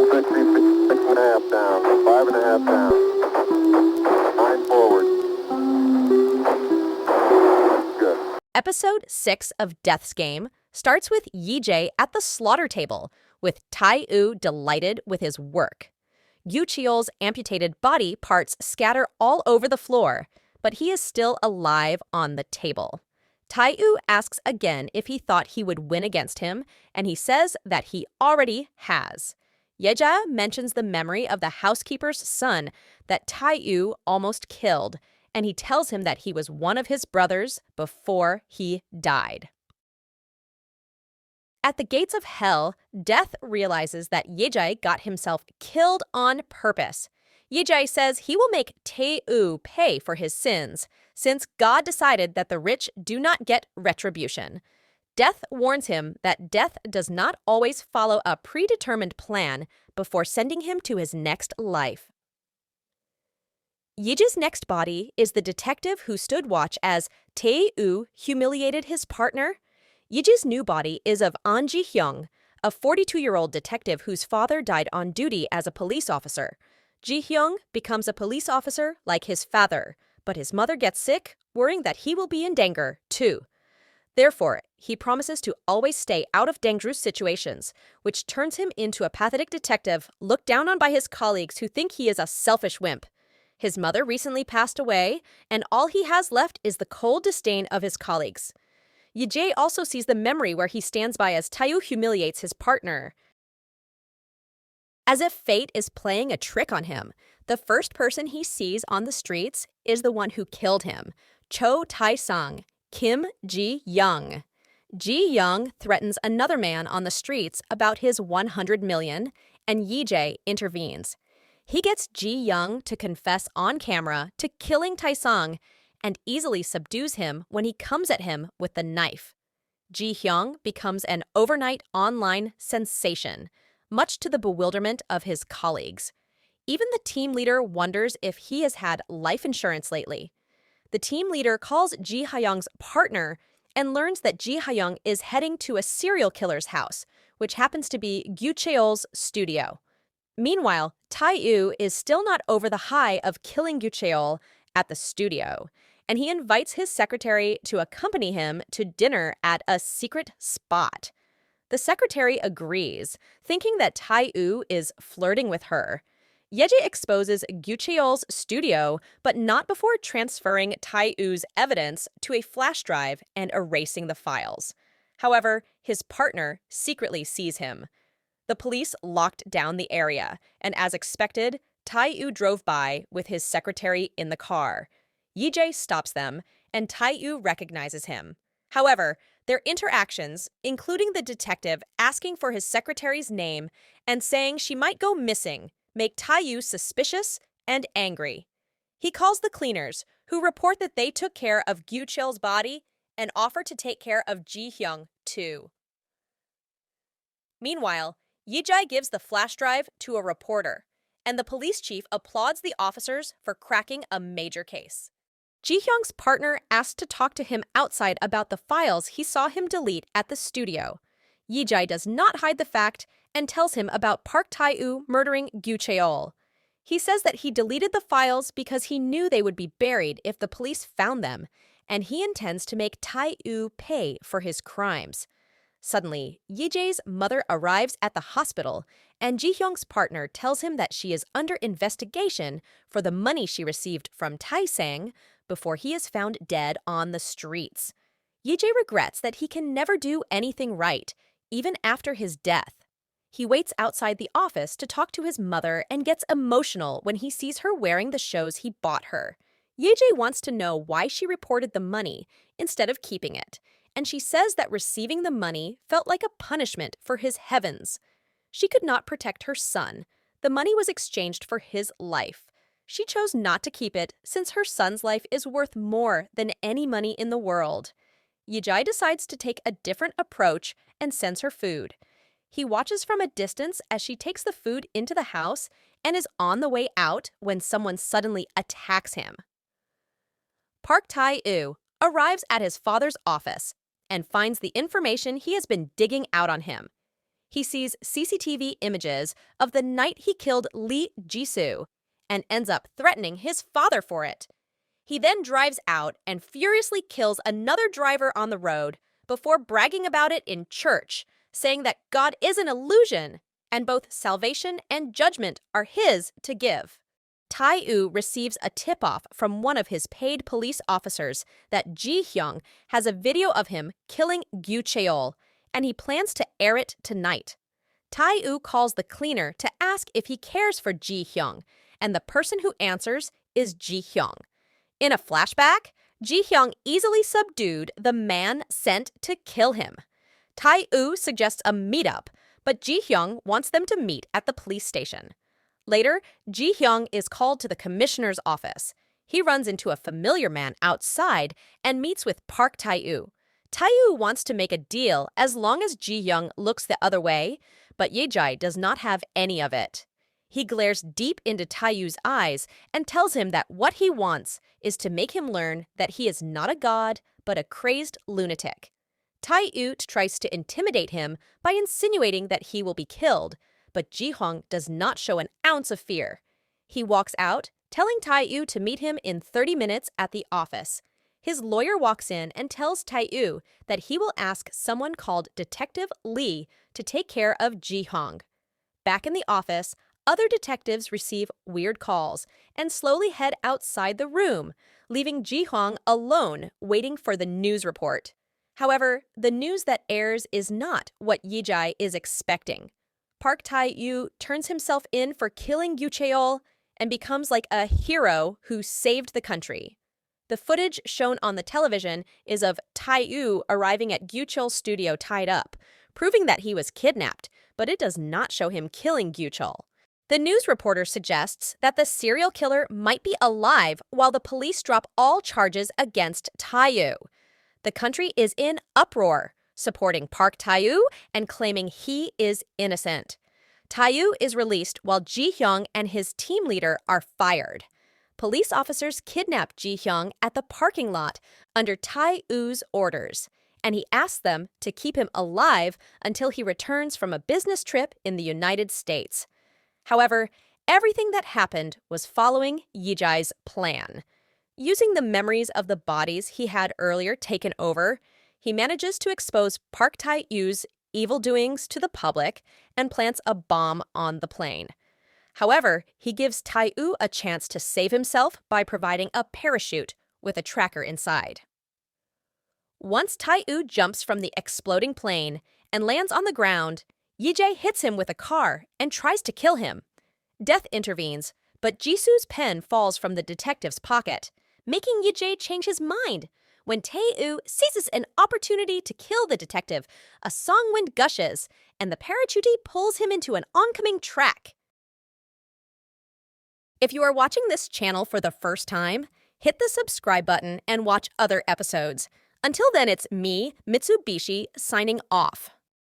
6.5 down, 5.5 down, 9 forward. Good. Episode 6 of Death's Game starts with Yi-jae at the slaughter table, with Tai-woo delighted with his work. Yu-cheol's amputated body parts scatter all over the floor, but he is still alive on the table. Tai-woo asks again if he thought he would win against him, and he says that he already has. Ye-jae mentions the memory of the housekeeper's son that Tai-woo almost killed, and he tells him that he was one of his brothers before he died. At the gates of hell, Death realizes that Ye-jae got himself killed on purpose. Ye-jae says he will make Tai-woo pay for his sins, since God decided that the rich do not get retribution. Death warns him that death does not always follow a predetermined plan before sending him to his next life. Yi-jae's next body is the detective who stood watch as Tai-woo humiliated his partner. Yi-jae's new body is of An Ji-hyung, a 42-year-old detective whose father died on duty as a police officer. Ji-hyung becomes a police officer like his father, but his mother gets sick, worrying that he will be in danger, too. Therefore, he promises to always stay out of dangerous situations, which turns him into a pathetic detective looked down on by his colleagues who think he is a selfish wimp. His mother recently passed away, and all he has left is the cold disdain of his colleagues. Yi-jae also sees the memory where he stands by as Tai-woo humiliates his partner. As if fate is playing a trick on him, the first person he sees on the streets is the one who killed him, Cho Tae-sang, Kim Ji-young. Ji-young threatens another man on the streets about his 100 million, and Yi-jae intervenes. He gets Ji-young to confess on camera to killing Tae-sang and easily subdues him when he comes at him with the knife. Ji-hyung becomes an overnight online sensation, much to the bewilderment of his colleagues. Even the team leader wonders if he has had life insurance lately. The team leader calls Ji-hyung's partner and learns that Ji-hyung is heading to a serial killer's house, which happens to be Yu-cheol's studio. Meanwhile, Tai-woo is still not over the high of killing Yu-cheol at the studio, and he invites his secretary to accompany him to dinner at a secret spot. The secretary agrees, thinking that Tai-woo is flirting with her. Ye-jae exposes Yu-cheol's studio, but not before transferring Tai-woo's evidence to a flash drive and erasing the files. However, his partner secretly sees him. The police locked down the area, and as expected, Tai-woo drove by with his secretary in the car. Yi-jae stops them, and Tai-woo recognizes him. However, their interactions, including the detective asking for his secretary's name and saying she might go missing, make Tai-woo suspicious and angry. He calls the cleaners, who report that they took care of Yu-cheol's body and offer to take care of Ji-hyung, too. Meanwhile, Yi-jae gives the flash drive to a reporter, and the police chief applauds the officers for cracking a major case. Ji-hyung's partner asks to talk to him outside about the files he saw him delete at the studio. Yi-jae does not hide the fact and tells him about Park Tai-woo murdering Yu-cheol. He says that he deleted the files because he knew they would be buried if the police found them, and he intends to make Tai-woo pay for his crimes. Suddenly, Yi-jae's mother arrives at the hospital, and Ji-hyung's partner tells him that she is under investigation for the money she received from Tae-sang before he is found dead on the streets. Yi-jae regrets that he can never do anything right, even after his death. He waits outside the office to talk to his mother and gets emotional when he sees her wearing the shows he bought her. Yi-jae wants to know why she reported the money instead of keeping it, and she says that receiving the money felt like a punishment for his heavens. She could not protect her son. The money was exchanged for his life. She chose not to keep it since her son's life is worth more than any money in the world. Yi-jae decides to take a different approach and sends her food. He watches from a distance as she takes the food into the house and is on the way out when someone suddenly attacks him. Park Tai-woo arrives at his father's office and finds the information he has been digging out on him. He sees CCTV images of the night he killed Lee Jisoo and ends up threatening his father for it. He then drives out and furiously kills another driver on the road before bragging about it in church, saying that God is an illusion and both salvation and judgment are his to give. Tae-woo receives a tip-off from one of his paid police officers that Ji-hyung has a video of him killing Gyu Cheol, and he plans to air it tonight. Tae-woo calls the cleaner to ask if he cares for Ji-hyung, and the person who answers is Ji-hyung. In a flashback, Ji-hyung easily subdued the man sent to kill him. Tae-woo suggests a meetup, but Ji-hyung wants them to meet at the police station. Later, Ji-hyung is called to the commissioner's office. He runs into a familiar man outside and meets with Park Tae-woo. Tae-woo wants to make a deal as long as Ji-hyung looks the other way, but Ye-jae does not have any of it. He glares deep into Tae-woo's eyes and tells him that what he wants is to make him learn that he is not a god, but a crazed lunatic. Tae-woo tries to intimidate him by insinuating that he will be killed, but Ji-hyung does not show an ounce of fear. He walks out, telling Tae-woo to meet him in 30 minutes at the office. His lawyer walks in and tells Tae-woo that he will ask someone called Detective Lee to take care of Ji-hyung. Back in the office, other detectives receive weird calls and slowly head outside the room, leaving Ji-hyung alone waiting for the news report. However, the news that airs is not what Ye-jae is expecting. Park Tae-woo turns himself in for killing Gyu Cheol and becomes like a hero who saved the country. The footage shown on the television is of Tae-woo arriving at Gyu Cheol's studio tied up, proving that he was kidnapped, but it does not show him killing Gyu Cheol. The news reporter suggests that the serial killer might be alive while the police drop all charges against Tae-woo. The country is in uproar, supporting Park Tae-woo and claiming he is innocent. Tae-woo is released while Ji-hyung and his team leader are fired. Police officers kidnap Ji-hyung at the parking lot under Tae-woo's orders, and he asks them to keep him alive until he returns from a business trip in the United States. However, everything that happened was following Ye-jae's plan. Using the memories of the bodies he had earlier taken over, he manages to expose Park Tae-woo's evil doings to the public and plants a bomb on the plane. However, he gives Tae-woo a chance to save himself by providing a parachute with a tracker inside. Once Tae-woo jumps from the exploding plane and lands on the ground, Ye-jae hits him with a car and tries to kill him. Death intervenes, but Jisoo's pen falls from the detective's pocket, making Ye-jae change his mind. When Tae-woo seizes an opportunity to kill the detective, a song wind gushes, and the parachutee pulls him into an oncoming track. If you are watching this channel for the first time, hit the subscribe button and watch other episodes. Until then, it's me, Mitsubishi, signing off.